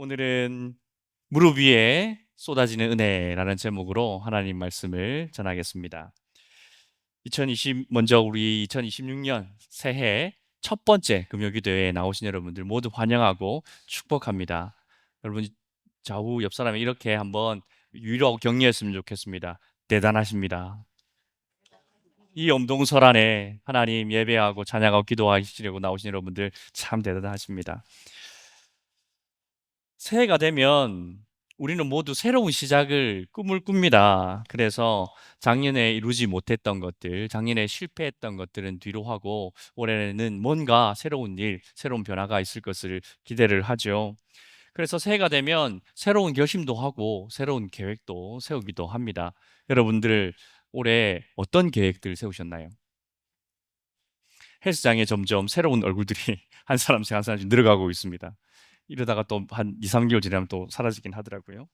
오늘은 무릎 위에 쏟아지는 은혜라는 제목으로 하나님 말씀을 전하겠습니다. 먼저 우리 2026년 새해 첫 번째 금요기도에 나오신 여러분들 모두 환영하고 축복합니다. 여러분 좌우 옆 사람이 이렇게 한번 위로 격려했으면 좋겠습니다. 대단하십니다. 이 엄동설 안에 하나님 예배하고 찬양하고 기도하시려고 나오신 여러분들 참 대단하십니다. 새해가 되면 우리는 모두 새로운 시작을 꿈을 꿉니다. 그래서 작년에 이루지 못했던 것들, 작년에 실패했던 것들은 뒤로 하고 올해는 뭔가 새로운 일, 새로운 변화가 있을 것을 기대를 하죠. 그래서 새해가 되면 새로운 결심도 하고 새로운 계획도 세우기도 합니다. 여러분들 올해 어떤 계획들 세우셨나요? 헬스장에 점점 새로운 얼굴들이 한 사람씩 한 사람씩 늘어가고 있습니다. 이러다가 또 한 2, 3개월 지나면 또 사라지긴 하더라고요.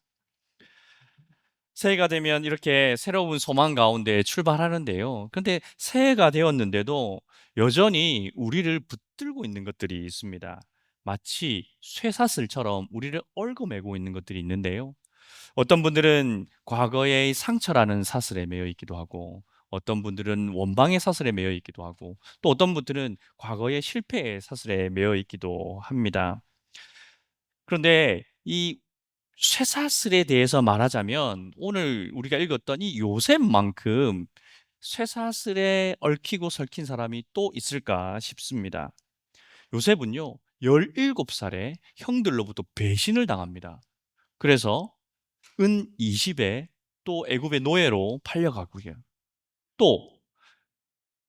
새해가 되면 이렇게 새로운 소망 가운데 출발하는데요. 근데 새해가 되었는데도 여전히 우리를 붙들고 있는 것들이 있습니다. 마치 쇠사슬처럼 우리를 얽어매고 있는 것들이 있는데요. 어떤 분들은 과거의 상처라는 사슬에 매여 있기도 하고, 어떤 분들은 원방의 사슬에 매여 있기도 하고, 또 어떤 분들은 과거의 실패의 사슬에 매여 있기도 합니다. 그런데 이 쇠사슬에 대해서 말하자면 오늘 우리가 읽었던 이 요셉만큼 쇠사슬에 얽히고 설킨 사람이 또 있을까 싶습니다. 요셉은요, 17살에 형들로부터 배신을 당합니다. 그래서 은 20에 또 애굽의 노예로 팔려가고요. 또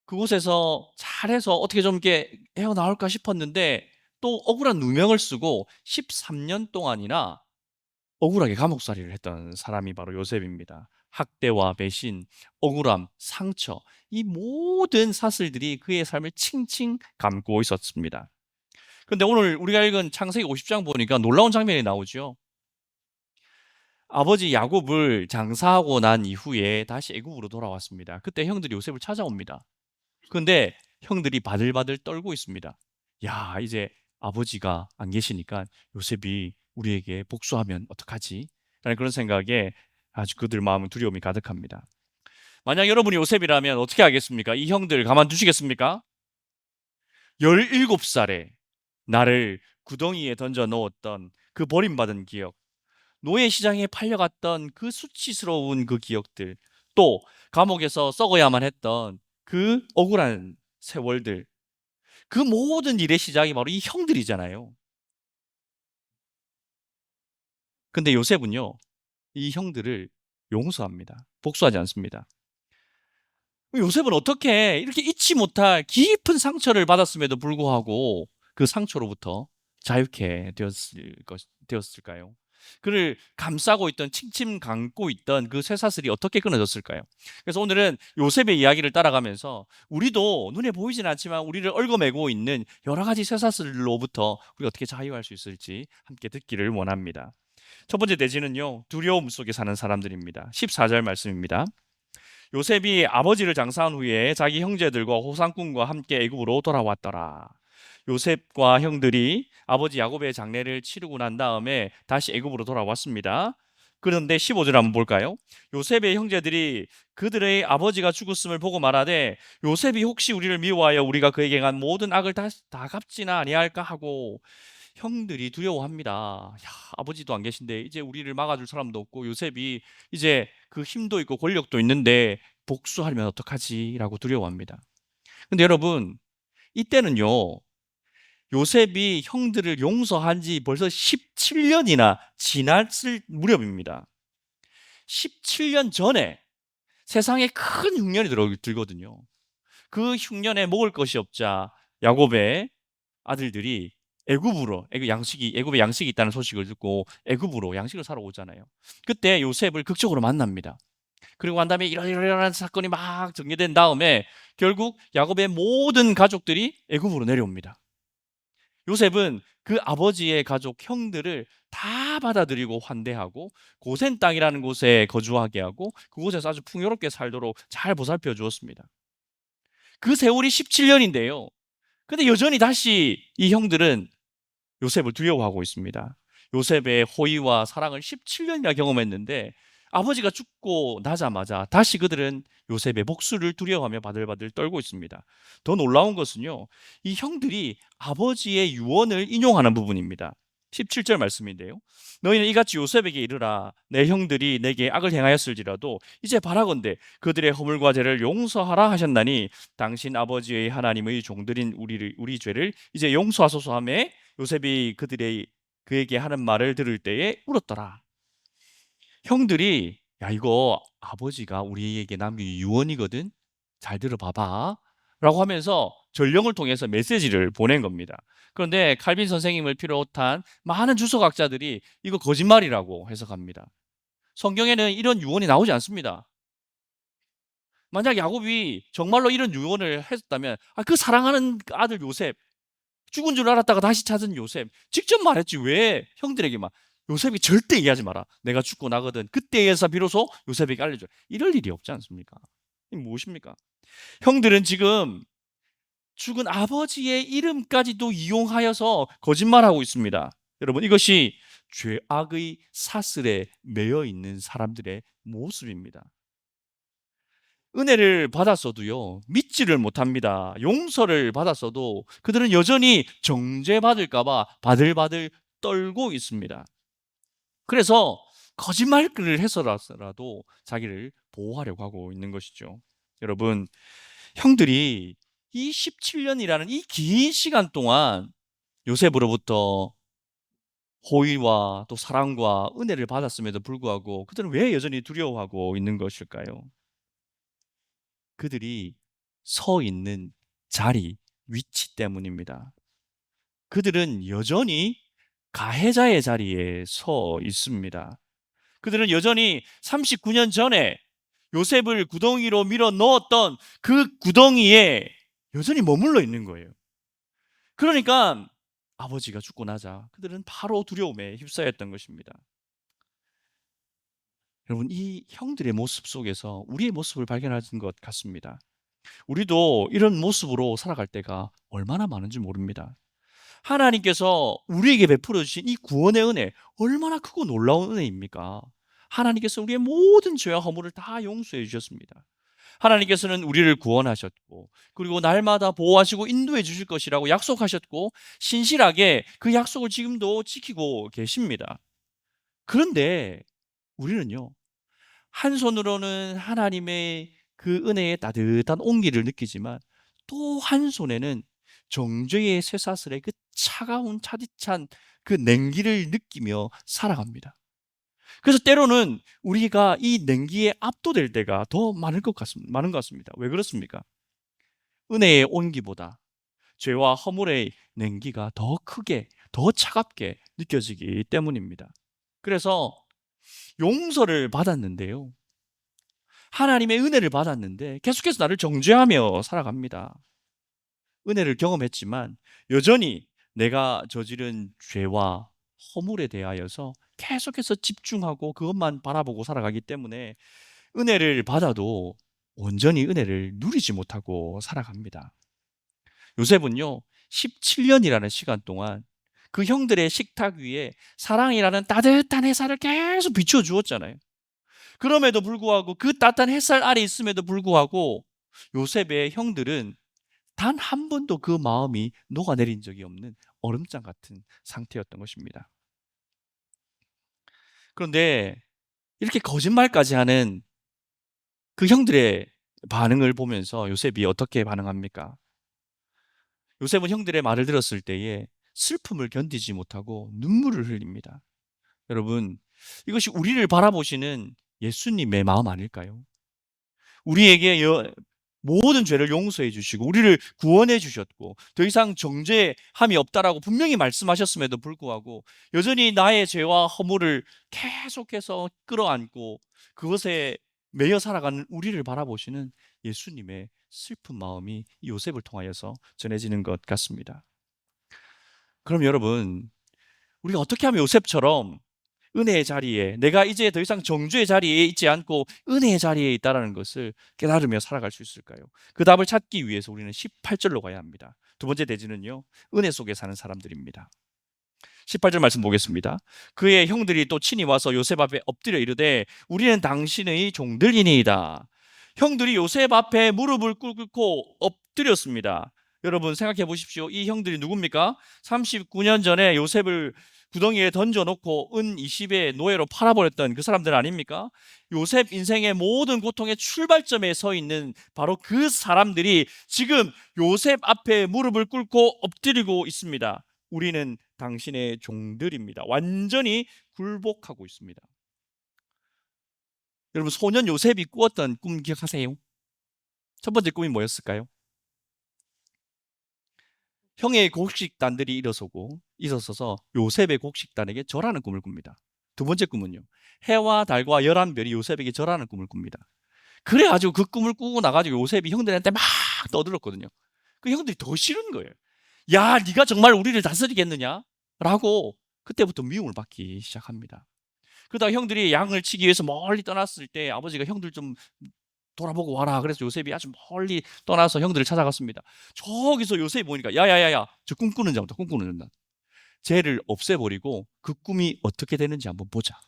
그곳에서 잘해서 어떻게 좀 이렇게 헤어나올까 싶었는데 또 억울한 누명을 쓰고 13년 동안이나 억울하게 감옥살이를 했던 사람이 바로 요셉입니다. 학대와 배신, 억울함, 상처, 이 모든 사슬들이 그의 삶을 칭칭 감고 있었습니다. 그런데 오늘 우리가 읽은 창세기 50장 보니까 놀라운 장면이 나오죠. 아버지 야곱을 장사하고 난 이후에 다시 애굽으로 돌아왔습니다. 그때 형들이 요셉을 찾아옵니다. 그런데 형들이 바들바들 떨고 있습니다. 야, 이제 아버지가 안 계시니까 요셉이 우리에게 복수하면 어떡하지? 라는 그런 생각에 아주 그들 마음은 두려움이 가득합니다. 만약 여러분이 요셉이라면 어떻게 하겠습니까? 이 형들 가만두시겠습니까? 17살에 나를 구덩이에 던져 넣었던 그 버림받은 기억, 노예 시장에 팔려갔던 그 수치스러운 그 기억들, 또 감옥에서 썩어야만 했던 그 억울한 세월들, 그 모든 일의 시작이 바로 이 형들이잖아요. 근데 요셉은요, 이 형들을 용서합니다. 복수하지 않습니다. 요셉은 어떻게 이렇게 잊지 못할 깊은 상처를 받았음에도 불구하고 그 상처로부터 자유케 되었을까요? 그를 감싸고 있던, 칭칭 감고 있던 그 쇠사슬이 어떻게 끊어졌을까요? 그래서 오늘은 요셉의 이야기를 따라가면서 우리도 눈에 보이진 않지만 우리를 얽어매고 있는 여러 가지 쇠사슬로부터 우리가 어떻게 자유할 수 있을지 함께 듣기를 원합니다. 첫 번째 내지는요, 두려움 속에 사는 사람들입니다. 14절 말씀입니다. 요셉이 아버지를 장사한 후에 자기 형제들과 호상꾼과 함께 애굽으로 돌아왔더라. 요셉과 형들이 아버지 야곱의 장례를 치르고 난 다음에 다시 애굽으로 돌아왔습니다. 그런데 15절 한번 볼까요? 요셉의 형제들이 그들의 아버지가 죽었음을 보고 말하되 요셉이 혹시 우리를 미워하여 우리가 그에게 한 모든 악을 다 갚지나 아니할까 하고 형들이 두려워합니다. 야, 아버지도 안 계신데 이제 우리를 막아줄 사람도 없고 요셉이 이제 그 힘도 있고 권력도 있는데 복수하면 어떡하지? 라고 두려워합니다. 근데 여러분, 이때는요, 요셉이 형들을 용서한 지 벌써 17년이나 지났을 무렵입니다. 17년 전에 세상에 큰 흉년이 들거든요. 그 흉년에 먹을 것이 없자 야곱의 아들들이 애굽에 양식이 있다는 소식을 듣고 애굽으로 양식을 사러 오잖아요. 그때 요셉을 극적으로 만납니다. 그리고 난 다음에 이러이러한 사건이 막 전개된 다음에 결국 야곱의 모든 가족들이 애굽으로 내려옵니다. 요셉은 그 아버지의 가족 형들을 다 받아들이고 환대하고 고센 땅이라는 곳에 거주하게 하고 그곳에서 아주 풍요롭게 살도록 잘 보살펴 주었습니다. 그 세월이 17년인데요. 근데 여전히 다시 이 형들은 요셉을 두려워하고 있습니다. 요셉의 호의와 사랑을 17년이나 경험했는데 아버지가 죽고 나자마자 다시 그들은 요셉의 복수를 두려워하며 바들바들 떨고 있습니다. 더 놀라운 것은요, 이 형들이 아버지의 유언을 인용하는 부분입니다. 17절 말씀인데요. 너희는 이같이 요셉에게 이르라. 내 형들이 내게 악을 행하였을지라도 이제 바라건대 그들의 허물과 죄를 용서하라 하셨나니 당신 아버지의 하나님의 종들인 우리 죄를 이제 용서하소서 하며 요셉이 그에게 하는 말을 들을 때에 울었더라. 형들이 야 이거 아버지가 우리에게 남긴 유언이거든. 잘 들어봐봐. 라고 하면서 전령을 통해서 메시지를 보낸 겁니다. 그런데 칼빈 선생님을 비롯한 많은 주석학자들이 이거 거짓말이라고 해석합니다. 성경에는 이런 유언이 나오지 않습니다. 만약 야곱이 정말로 이런 유언을 했었다면 그 사랑하는 아들 요셉, 죽은 줄 알았다가 다시 찾은 요셉 직접 말했지 왜 형들에게만 요셉이 절대 얘기하지 마라. 내가 죽고 나거든. 그때에서 비로소 요셉에게 알려줘. 이럴 일이 없지 않습니까? 이게 무엇입니까? 형들은 지금 죽은 아버지의 이름까지도 이용하여서 거짓말하고 있습니다. 여러분 이것이 죄악의 사슬에 매여 있는 사람들의 모습입니다. 은혜를 받았어도요, 믿지를 못합니다. 용서를 받았어도 그들은 여전히 정죄받을까봐 바들바들 떨고 있습니다. 그래서 거짓말을 해서라도 자기를 보호하려고 하고 있는 것이죠. 여러분, 형들이 이 17년이라는 이 긴 시간 동안 요셉으로부터 호의와 또 사랑과 은혜를 받았음에도 불구하고 그들은 왜 여전히 두려워하고 있는 것일까요? 그들이 서 있는 자리, 위치 때문입니다. 그들은 여전히 가해자의 자리에 서 있습니다. 그들은 여전히 39년 전에 요셉을 구덩이로 밀어 넣었던 그 구덩이에 여전히 머물러 있는 거예요. 그러니까 아버지가 죽고 나자 그들은 바로 두려움에 휩싸였던 것입니다. 여러분, 이 형들의 모습 속에서 우리의 모습을 발견하는 것 같습니다. 우리도 이런 모습으로 살아갈 때가 얼마나 많은지 모릅니다. 하나님께서 우리에게 베풀어 주신 이 구원의 은혜 얼마나 크고 놀라운 은혜입니까? 하나님께서 우리의 모든 죄와 허물을 다 용서해 주셨습니다. 하나님께서는 우리를 구원하셨고 그리고 날마다 보호하시고 인도해 주실 것이라고 약속하셨고 신실하게 그 약속을 지금도 지키고 계십니다. 그런데 우리는요, 한 손으로는 하나님의 그 은혜의 따뜻한 온기를 느끼지만 또 한 손에는 정죄의 쇠사슬의 그 차가운 차디찬 그 냉기를 느끼며 살아갑니다. 그래서 때로는 우리가 이 냉기에 압도될 때가 더 많은 것 같습니다. 왜 그렇습니까? 은혜의 온기보다 죄와 허물의 냉기가 더 크게, 더 차갑게 느껴지기 때문입니다. 그래서 용서를 받았는데요, 하나님의 은혜를 받았는데 계속해서 나를 정죄하며 살아갑니다. 은혜를 경험했지만 여전히 내가 저지른 죄와 허물에 대하여서 계속해서 집중하고 그것만 바라보고 살아가기 때문에 은혜를 받아도 온전히 은혜를 누리지 못하고 살아갑니다. 요셉은요, 17년이라는 시간 동안 그 형들의 식탁 위에 사랑이라는 따뜻한 햇살을 계속 비춰주었잖아요. 그럼에도 불구하고 그 따뜻한 햇살 아래 있음에도 불구하고 요셉의 형들은 단 한 번도 그 마음이 녹아내린 적이 없는 얼음장 같은 상태였던 것입니다. 그런데 이렇게 거짓말까지 하는 그 형들의 반응을 보면서 요셉이 어떻게 반응합니까? 요셉은 형들의 말을 들었을 때에 슬픔을 견디지 못하고 눈물을 흘립니다. 여러분, 이것이 우리를 바라보시는 예수님의 마음 아닐까요? 우리에게 모든 죄를 용서해 주시고 우리를 구원해 주셨고 더 이상 정죄함이 없다라고 분명히 말씀하셨음에도 불구하고 여전히 나의 죄와 허물을 계속해서 끌어안고 그것에 매여 살아가는 우리를 바라보시는 예수님의 슬픈 마음이 요셉을 통하여서 전해지는 것 같습니다. 그럼 여러분, 우리가 어떻게 하면 요셉처럼 은혜의 자리에, 내가 이제 더 이상 정죄의 자리에 있지 않고 은혜의 자리에 있다는 것을 깨달으며 살아갈 수 있을까요? 그 답을 찾기 위해서 우리는 18절로 가야 합니다. 두 번째 대지는요, 은혜 속에 사는 사람들입니다. 18절 말씀 보겠습니다. 그의 형들이 또 친히 와서 요셉 앞에 엎드려 이르되 우리는 당신의 종들이니이다. 형들이 요셉 앞에 무릎을 꿇고 엎드렸습니다. 여러분 생각해 보십시오. 이 형들이 누굽니까? 39년 전에 요셉을 구덩이에 던져놓고 은 20의 노예로 팔아버렸던 그 사람들 아닙니까? 요셉 인생의 모든 고통의 출발점에 서 있는 바로 그 사람들이 지금 요셉 앞에 무릎을 꿇고 엎드리고 있습니다. 우리는 당신의 종들입니다. 완전히 굴복하고 있습니다. 여러분 소년 요셉이 꾸었던 꿈 기억하세요? 첫 번째 꿈이 뭐였을까요? 형의 곡식단들이 일어서서 요셉의 곡식단에게 절하는 꿈을 꿉니다. 두 번째 꿈은요. 해와 달과 11별이 요셉에게 절하는 꿈을 꿉니다. 그래가지고 그 꿈을 꾸고 나가지고 요셉이 형들한테 막 떠들었거든요. 그 형들이 더 싫은 거예요. 야, 네가 정말 우리를 다스리겠느냐? 라고 그때부터 미움을 받기 시작합니다. 그러다가 형들이 양을 치기 위해서 멀리 떠났을 때 아버지가 형들 좀 돌아보고 와라. 그래서 요셉이 아주 멀리 떠나서 형들을 찾아갔습니다. 저기서 요셉이 보니까 야야야야, 저 꿈꾸는 자부터 꿈꾸는 자. 쟤를 없애버리고 그 꿈이 어떻게 되는지 한번 보자.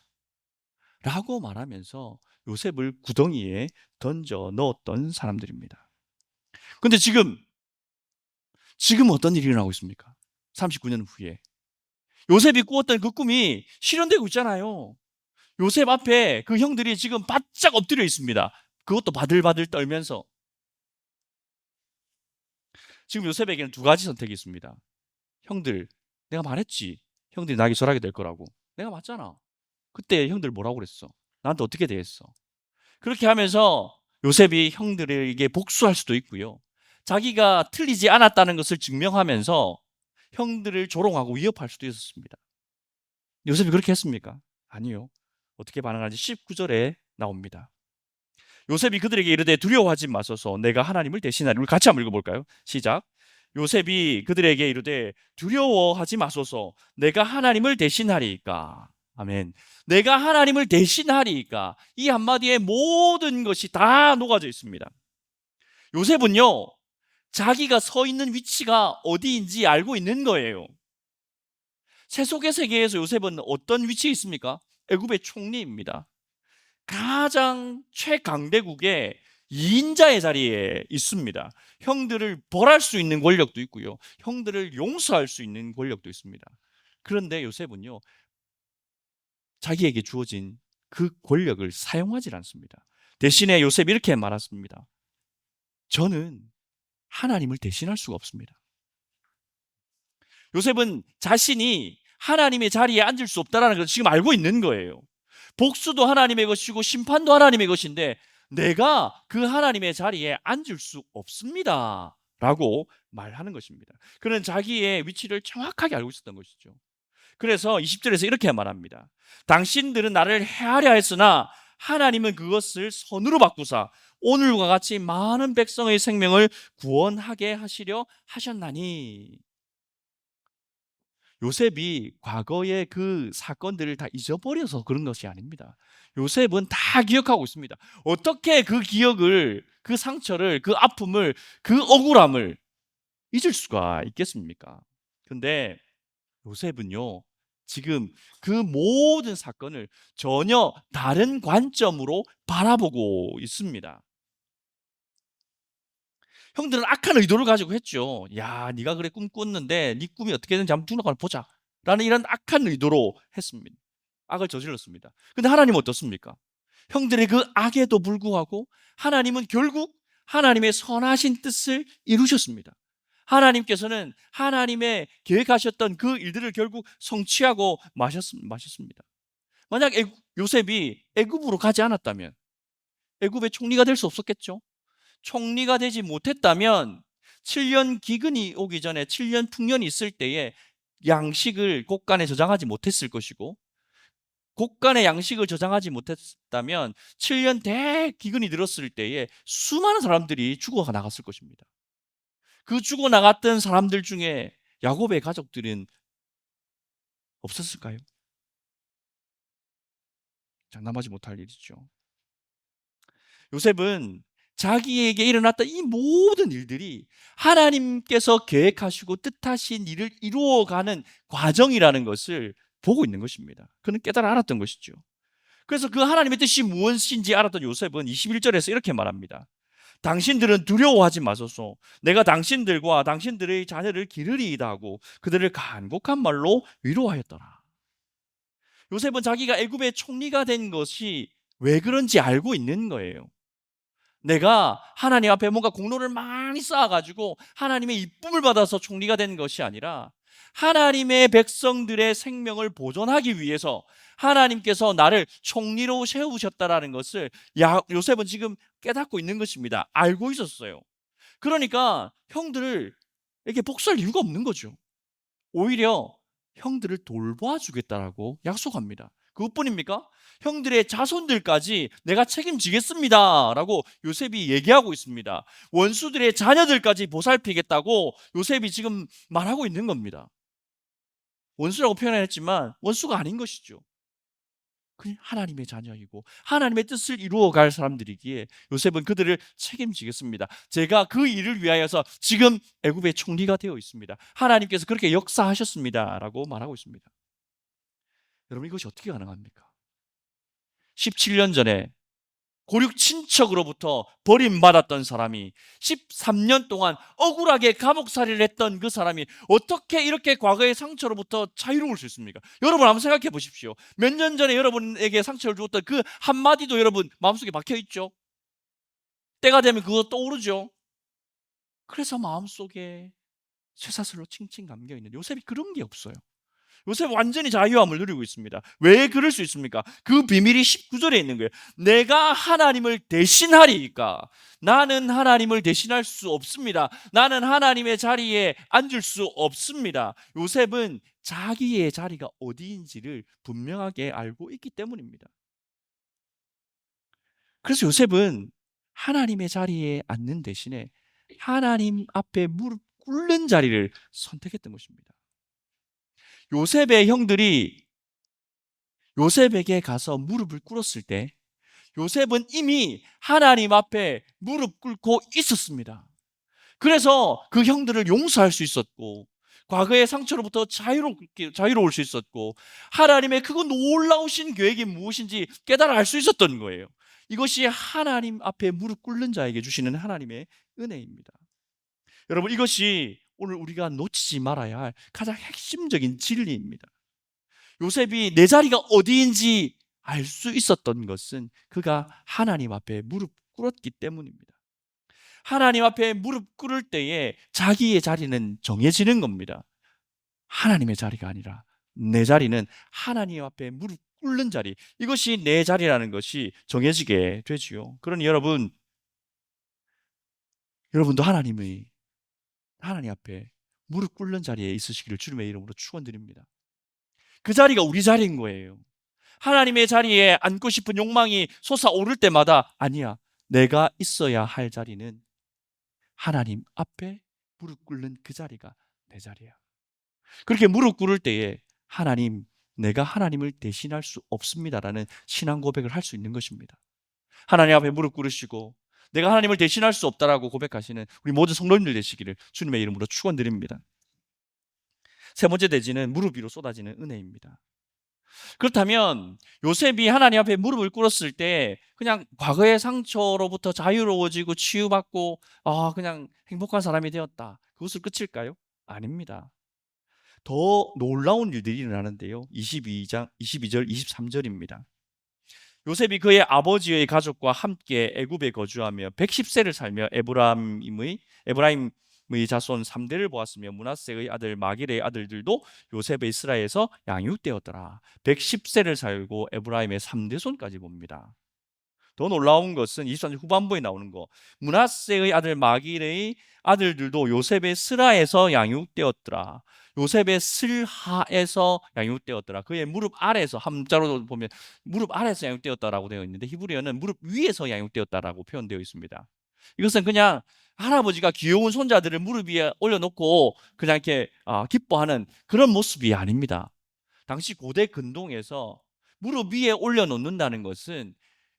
라고 말하면서 요셉을 구덩이에 던져 넣었던 사람들입니다. 근데 지금 어떤 일이 일어나고 있습니까? 39년 후에 요셉이 꾸었던 그 꿈이 실현되고 있잖아요. 요셉 앞에 그 형들이 지금 바짝 엎드려 있습니다. 그것도 바들바들 떨면서. 지금 요셉에게는 두 가지 선택이 있습니다. 형들, 내가 말했지. 형들이 나에게 절하게 될 거라고. 내가 맞잖아. 그때 형들 뭐라고 그랬어? 나한테 어떻게 대했어? 그렇게 하면서 요셉이 형들에게 복수할 수도 있고요. 자기가 틀리지 않았다는 것을 증명하면서 형들을 조롱하고 위협할 수도 있었습니다. 요셉이 그렇게 했습니까? 아니요. 어떻게 반응하는지 19절에 나옵니다. 요셉이 그들에게 이르되 두려워하지 마소서 내가 하나님을 대신하리. 우리 같이 한번 읽어볼까요? 시작. 요셉이 그들에게 이르되 두려워하지 마소서 내가 하나님을 대신하리이까. 아멘. 내가 하나님을 대신하리이까. 이 한마디에 모든 것이 다 녹아져 있습니다. 요셉은요, 자기가 서 있는 위치가 어디인지 알고 있는 거예요. 세속의 세계에서 요셉은 어떤 위치에 있습니까? 애굽의 총리입니다. 가장 최강대국의 2인자의 자리에 있습니다. 형들을 벌할 수 있는 권력도 있고요. 형들을 용서할 수 있는 권력도 있습니다. 그런데 요셉은요, 자기에게 주어진 그 권력을 사용하지 않습니다. 대신에 요셉이 이렇게 말했습니다. 저는 하나님을 대신할 수가 없습니다. 요셉은 자신이 하나님의 자리에 앉을 수 없다는 걸 지금 알고 있는 거예요. 복수도 하나님의 것이고 심판도 하나님의 것인데 내가 그 하나님의 자리에 앉을 수 없습니다. 라고 말하는 것입니다. 그는 자기의 위치를 정확하게 알고 있었던 것이죠. 그래서 20절에서 이렇게 말합니다. 당신들은 나를 해하려 했으나 하나님은 그것을 선으로 바꾸사 오늘과 같이 많은 백성의 생명을 구원하게 하시려 하셨나니. 요셉이 과거의 그 사건들을 다 잊어버려서 그런 것이 아닙니다. 요셉은 다 기억하고 있습니다. 어떻게 그 기억을, 그 상처를, 그 아픔을, 그 억울함을 잊을 수가 있겠습니까? 근데 요셉은요, 지금 그 모든 사건을 전혀 다른 관점으로 바라보고 있습니다. 형들은 악한 의도를 가지고 했죠. 야, 네가 그래 꿈 꿨는데 네 꿈이 어떻게 되는지 한번 두나가 보자. 라는 이런 악한 의도로 했습니다. 악을 저질렀습니다. 근데 하나님은 어떻습니까? 형들의 그 악에도 불구하고 하나님은 결국 하나님의 선하신 뜻을 이루셨습니다. 하나님께서는 하나님의 계획하셨던 그 일들을 결국 성취하고 마셨습니다. 만약 요셉이 애굽으로 가지 않았다면 애굽의 총리가 될 수 없었겠죠. 총리가 되지 못했다면 7년 기근이 오기 전에 7년 풍년이 있을 때에 양식을 곳간에 저장하지 못했을 것이고 곳간에 양식을 저장하지 못했다면 7년 대기근이 들었을 때에 수많은 사람들이 죽어 나갔을 것입니다. 그 죽어 나갔던 사람들 중에 야곱의 가족들은 없었을까요? 장담하지 못할 일이죠. 요셉은 자기에게 일어났던 이 모든 일들이 하나님께서 계획하시고 뜻하신 일을 이루어가는 과정이라는 것을 보고 있는 것입니다. 그는 깨달아 알았던 것이죠. 그래서 그 하나님의 뜻이 무엇인지 알았던 요셉은 21절에서 이렇게 말합니다. 당신들은 두려워하지 마소서. 내가 당신들과 당신들의 자녀를 기르리이다 하고 그들을 간곡한 말로 위로하였더라. 요셉은 자기가 애굽의 총리가 된 것이 왜 그런지 알고 있는 거예요. 내가 하나님 앞에 뭔가 공로를 많이 쌓아가지고 하나님의 이쁨을 받아서 총리가 된 것이 아니라 하나님의 백성들의 생명을 보존하기 위해서 하나님께서 나를 총리로 세우셨다라는 것을 요셉은 지금 깨닫고 있는 것입니다. 알고 있었어요. 그러니까 형들을 이렇게 복수할 이유가 없는 거죠. 오히려 형들을 돌봐 주겠다라고 약속합니다. 그것뿐입니까? 형들의 자손들까지 내가 책임지겠습니다 라고 요셉이 얘기하고 있습니다. 원수들의 자녀들까지 보살피겠다고 요셉이 지금 말하고 있는 겁니다. 원수라고 표현했지만 원수가 아닌 것이죠. 그냥 하나님의 자녀이고 하나님의 뜻을 이루어갈 사람들이기에 요셉은 그들을 책임지겠습니다. 제가 그 일을 위하여서 지금 애굽의 총리가 되어 있습니다. 하나님께서 그렇게 역사하셨습니다 라고 말하고 있습니다. 여러분, 이것이 어떻게 가능합니까? 17년 전에 고륙 친척으로부터 버림받았던 사람이 13년 동안 억울하게 감옥살이를 했던 그 사람이 어떻게 이렇게 과거의 상처로부터 자유로울 수 있습니까? 여러분 한번 생각해 보십시오. 몇 년 전에 여러분에게 상처를 주었던 그 한마디도 여러분 마음속에 박혀 있죠? 때가 되면 그거 떠오르죠? 그래서 마음속에 쇠사슬로 칭칭 감겨 있는 요셉이 그런 게 없어요. 요셉은 완전히 자유함을 누리고 있습니다. 왜 그럴 수 있습니까? 그 비밀이 19절에 있는 거예요. 내가 하나님을 대신하리니까. 나는 하나님을 대신할 수 없습니다. 나는 하나님의 자리에 앉을 수 없습니다. 요셉은 자기의 자리가 어디인지를 분명하게 알고 있기 때문입니다. 그래서 요셉은 하나님의 자리에 앉는 대신에 하나님 앞에 무릎 꿇는 자리를 선택했던 것입니다. 요셉의 형들이 요셉에게 가서 무릎을 꿇었을 때 요셉은 이미 하나님 앞에 무릎 꿇고 있었습니다. 그래서 그 형들을 용서할 수 있었고 과거의 상처로부터 자유로울 수 있었고 하나님의 그 놀라우신 계획이 무엇인지 깨달아 알 수 있었던 거예요. 이것이 하나님 앞에 무릎 꿇는 자에게 주시는 하나님의 은혜입니다. 여러분, 이것이 오늘 우리가 놓치지 말아야 할 가장 핵심적인 진리입니다. 요셉이 내 자리가 어디인지 알 수 있었던 것은 그가 하나님 앞에 무릎 꿇었기 때문입니다. 하나님 앞에 무릎 꿇을 때에 자기의 자리는 정해지는 겁니다. 하나님의 자리가 아니라 내 자리는 하나님 앞에 무릎 꿇는 자리, 이것이 내 자리라는 것이 정해지게 되지요. 그러니 여러분도 하나님 앞에 무릎 꿇는 자리에 있으시기를 주님의 이름으로 축원드립니다. 그 자리가 우리 자리인 거예요. 하나님의 자리에 앉고 싶은 욕망이 솟아오를 때마다 아니야, 내가 있어야 할 자리는 하나님 앞에 무릎 꿇는 그 자리가 내 자리야. 그렇게 무릎 꿇을 때에 하나님, 내가 하나님을 대신할 수 없습니다라는 신앙 고백을 할 수 있는 것입니다. 하나님 앞에 무릎 꿇으시고 내가 하나님을 대신할 수 없다라고 고백하시는 우리 모든 성도님들 되시기를 주님의 이름으로 축원드립니다. 세 번째 대지는 무릎 위로 쏟아지는 은혜입니다. 그렇다면 요셉이 하나님 앞에 무릎을 꿇었을 때 그냥 과거의 상처로부터 자유로워지고 치유받고 그냥 행복한 사람이 되었다, 그것을 끝일까요? 아닙니다. 더 놀라운 일들이 일어나는데요. 22절 23절입니다. 요셉이 그의 아버지의 가족과 함께 애굽에 거주하며 110세를 살며 에브라임의 자손 3대를 보았으며 므낫세의 아들 마길의 아들들도 요셉의 이스라엘에서 양육되었더라. 110세를 살고 에브라임의 3대 손까지 봅니다. 더 놀라운 것은 23절 후반부에 나오는 거. 므낫세의 아들 마길의 아들들도 요셉의 스라에서 양육되었더라. 요셉의 슬하에서 양육되었더라. 그의 무릎 아래에서, 함자로 보면 무릎 아래에서 양육되었다라고 되어 있는데 히브리어는 무릎 위에서 양육되었다라고 표현되어 있습니다. 이것은 그냥 할아버지가 귀여운 손자들을 무릎 위에 올려놓고 그냥 이렇게 기뻐하는 그런 모습이 아닙니다. 당시 고대 근동에서 무릎 위에 올려놓는다는 것은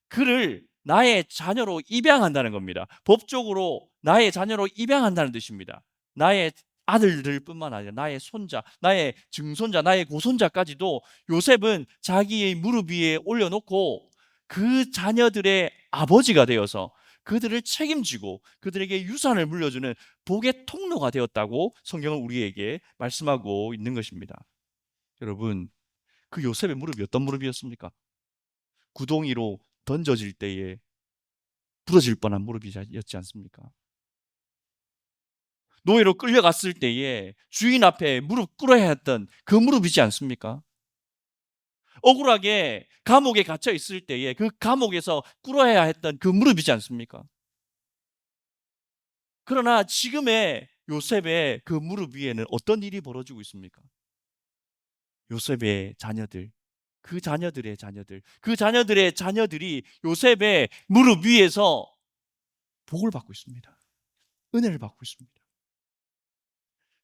그를 나의 자녀로 입양한다는 겁니다. 법적으로 나의 자녀로 입양한다는 뜻입니다. 나의 아들들뿐만 아니라 나의 손자, 나의 증손자, 나의 고손자까지도 요셉은 자기의 무릎 위에 올려놓고 그 자녀들의 아버지가 되어서 그들을 책임지고 그들에게 유산을 물려주는 복의 통로가 되었다고 성경은 우리에게 말씀하고 있는 것입니다. 여러분, 그 요셉의 무릎이 어떤 무릎이었습니까? 구덩이로 던져질 때에 부러질 뻔한 무릎이었지 않습니까? 노예로 끌려갔을 때에 주인 앞에 무릎 꿇어야 했던 그 무릎이지 않습니까? 억울하게 감옥에 갇혀 있을 때에 그 감옥에서 꿇어야 했던 그 무릎이지 않습니까? 그러나 지금의 요셉의 그 무릎 위에는 어떤 일이 벌어지고 있습니까? 요셉의 자녀들, 그 자녀들의 자녀들, 그 자녀들의 자녀들이 요셉의 무릎 위에서 복을 받고 있습니다. 은혜를 받고 있습니다.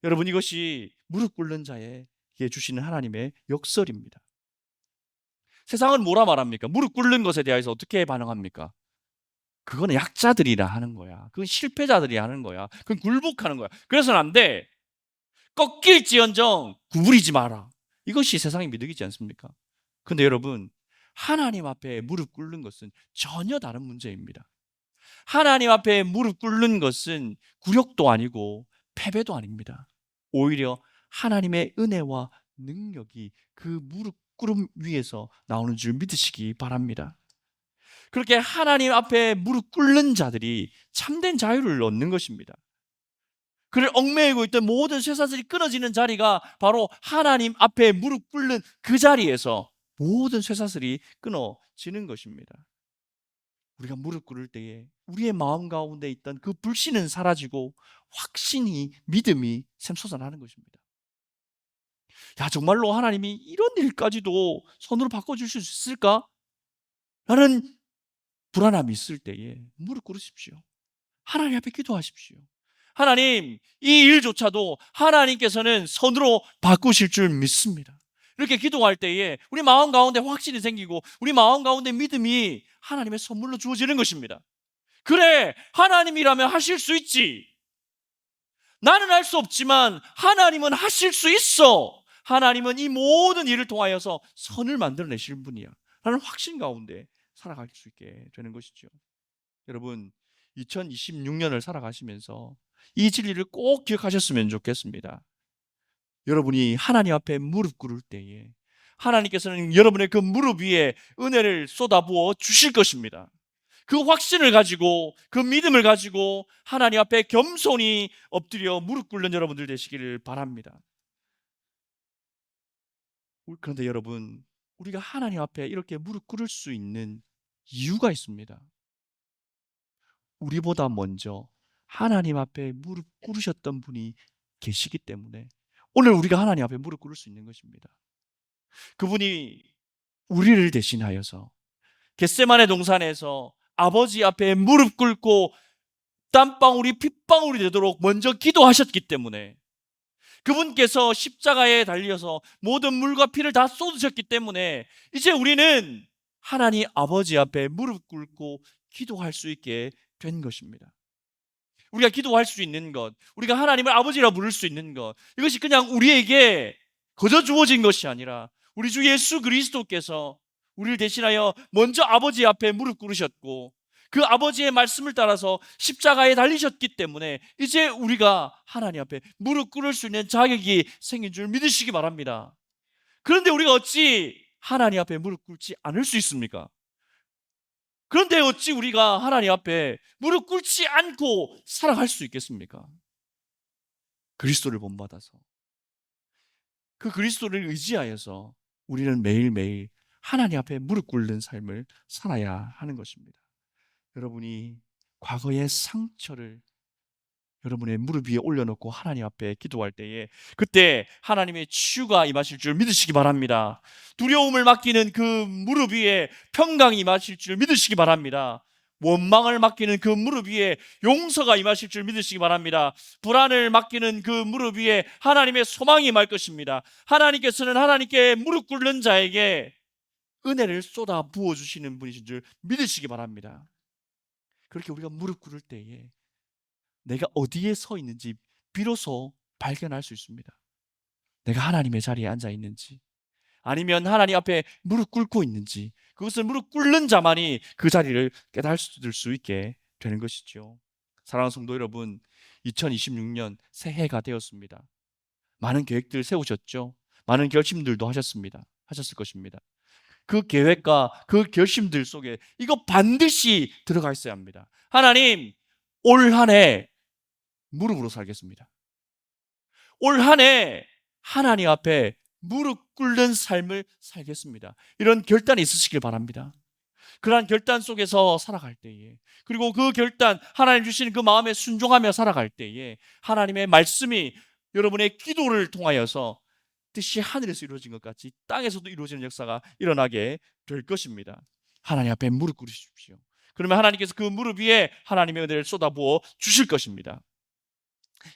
여러분, 이것이 무릎 꿇는 자에게 주시는 하나님의 역설입니다. 세상은 뭐라 말합니까? 무릎 꿇는 것에 대해서 어떻게 반응합니까? 그거는 약자들이라 하는 거야. 그건 실패자들이 하는 거야. 그건 굴복하는 거야. 그래서는 안 돼. 꺾일지언정 구부리지 마라. 이것이 세상의 미덕이지 않습니까? 근데 여러분, 하나님 앞에 무릎 꿇는 것은 전혀 다른 문제입니다. 하나님 앞에 무릎 꿇는 것은 굴욕도 아니고 패배도 아닙니다. 오히려 하나님의 은혜와 능력이 그 무릎 꿇음 위에서 나오는 줄 믿으시기 바랍니다. 그렇게 하나님 앞에 무릎 꿇는 자들이 참된 자유를 얻는 것입니다. 그를 얽매이고 있던 모든 쇠사슬이 끊어지는 자리가 바로 하나님 앞에 무릎 꿇는 그 자리에서 모든 쇠사슬이 끊어지는 것입니다. 우리가 무릎 꿇을 때에 우리의 마음 가운데 있던 그 불신은 사라지고 확신이, 믿음이 샘솟아나는 것입니다. 야, 정말로 하나님이 이런 일까지도 손으로 바꿔줄 수 있을까? 라는 불안함이 있을 때에 무릎 꿇으십시오. 하나님 앞에 기도하십시오. 하나님, 이 일조차도 하나님께서는 손으로 바꾸실 줄 믿습니다. 이렇게 기도할 때에 우리 마음 가운데 확신이 생기고 우리 마음 가운데 믿음이 하나님의 선물로 주어지는 것입니다. 그래, 하나님이라면 하실 수 있지. 나는 할 수 없지만 하나님은 하실 수 있어. 하나님은 이 모든 일을 통하여서 선을 만들어내실 분이야 라는 확신 가운데 살아갈 수 있게 되는 것이죠. 여러분, 2026년을 살아가시면서 이 진리를 꼭 기억하셨으면 좋겠습니다. 여러분이 하나님 앞에 무릎 꿇을 때에 하나님께서는 여러분의 그 무릎 위에 은혜를 쏟아부어 주실 것입니다. 그 확신을 가지고 그 믿음을 가지고 하나님 앞에 겸손히 엎드려 무릎 꿇는 여러분들 되시기를 바랍니다. 그런데 여러분, 우리가 하나님 앞에 이렇게 무릎 꿇을 수 있는 이유가 있습니다. 우리보다 먼저 하나님 앞에 무릎 꿇으셨던 분이 계시기 때문에 오늘 우리가 하나님 앞에 무릎 꿇을 수 있는 것입니다. 그분이 우리를 대신하여서 겟세마네 동산에서 아버지 앞에 무릎 꿇고 땀방울이 핏방울이 되도록 먼저 기도하셨기 때문에, 그분께서 십자가에 달려서 모든 물과 피를 다 쏟으셨기 때문에 이제 우리는 하나님 아버지 앞에 무릎 꿇고 기도할 수 있게 된 것입니다. 우리가 기도할 수 있는 것, 우리가 하나님을 아버지라 부를 수 있는 것, 이것이 그냥 우리에게 거저 주어진 것이 아니라 우리 주 예수 그리스도께서 우리를 대신하여 먼저 아버지 앞에 무릎 꿇으셨고 그 아버지의 말씀을 따라서 십자가에 달리셨기 때문에 이제 우리가 하나님 앞에 무릎 꿇을 수 있는 자격이 생긴 줄 믿으시기 바랍니다. 그런데 우리가 어찌 하나님 앞에 무릎 꿇지 않을 수 있습니까? 그런데 어찌 우리가 하나님 앞에 무릎 꿇지 않고 살아갈 수 있겠습니까? 그리스도를 본받아서, 그 그리스도를 의지하여서 우리는 매일매일 하나님 앞에 무릎 꿇는 삶을 살아야 하는 것입니다. 여러분이 과거의 상처를 여러분의 무릎 위에 올려놓고 하나님 앞에 기도할 때에 그때 하나님의 치유가 임하실 줄 믿으시기 바랍니다. 두려움을 맡기는 그 무릎 위에 평강이 임하실 줄 믿으시기 바랍니다. 원망을 맡기는 그 무릎 위에 용서가 임하실 줄 믿으시기 바랍니다. 불안을 맡기는 그 무릎 위에 하나님의 소망이 임할 것입니다. 하나님께서는 하나님께 무릎 꿇는 자에게 은혜를 쏟아 부어주시는 분이신 줄 믿으시기 바랍니다. 그렇게 우리가 무릎 꿇을 때에 내가 어디에 서 있는지 비로소 발견할 수 있습니다. 내가 하나님의 자리에 앉아 있는지, 아니면 하나님 앞에 무릎 꿇고 있는지, 그것을 무릎 꿇는 자만이 그 자리를 깨달을 수 있게 되는 것이죠. 사랑하는 성도 여러분, 2026년 새해가 되었습니다. 많은 계획들 세우셨죠? 많은 결심들도 하셨을 것입니다. 그 계획과 그 결심들 속에 이거 반드시 들어가 있어야 합니다. 하나님, 올 한 해 무릎으로 살겠습니다. 올 한 해 하나님 앞에 무릎 꿇는 삶을 살겠습니다. 이런 결단이 있으시길 바랍니다. 그러한 결단 속에서 살아갈 때에, 그리고 그 결단, 하나님 주시는 그 마음에 순종하며 살아갈 때에 하나님의 말씀이 여러분의 기도를 통하여서 뜻이 하늘에서 이루어진 것 같이 땅에서도 이루어지는 역사가 일어나게 될 것입니다. 하나님 앞에 무릎 꿇으십시오. 그러면 하나님께서 그 무릎 위에 하나님의 은혜를 쏟아부어 주실 것입니다.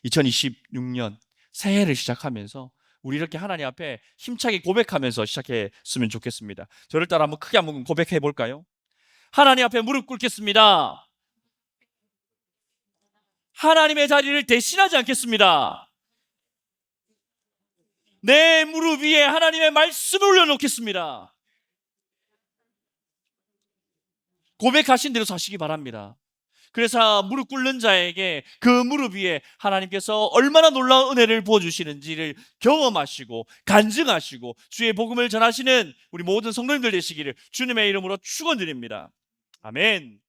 2026년 새해를 시작하면서 우리 이렇게 하나님 앞에 힘차게 고백하면서 시작했으면 좋겠습니다. 저를 따라 크게 한번 고백해 볼까요? 하나님 앞에 무릎 꿇겠습니다. 하나님의 자리를 대신하지 않겠습니다. 내 무릎 위에 하나님의 말씀을 올려놓겠습니다. 고백하신 대로 사시기 바랍니다. 그래서 무릎 꿇는 자에게 그 무릎 위에 하나님께서 얼마나 놀라운 은혜를 부어주시는지를 경험하시고 간증하시고 주의 복음을 전하시는 우리 모든 성도님들 되시기를 주님의 이름으로 축원드립니다. 아멘.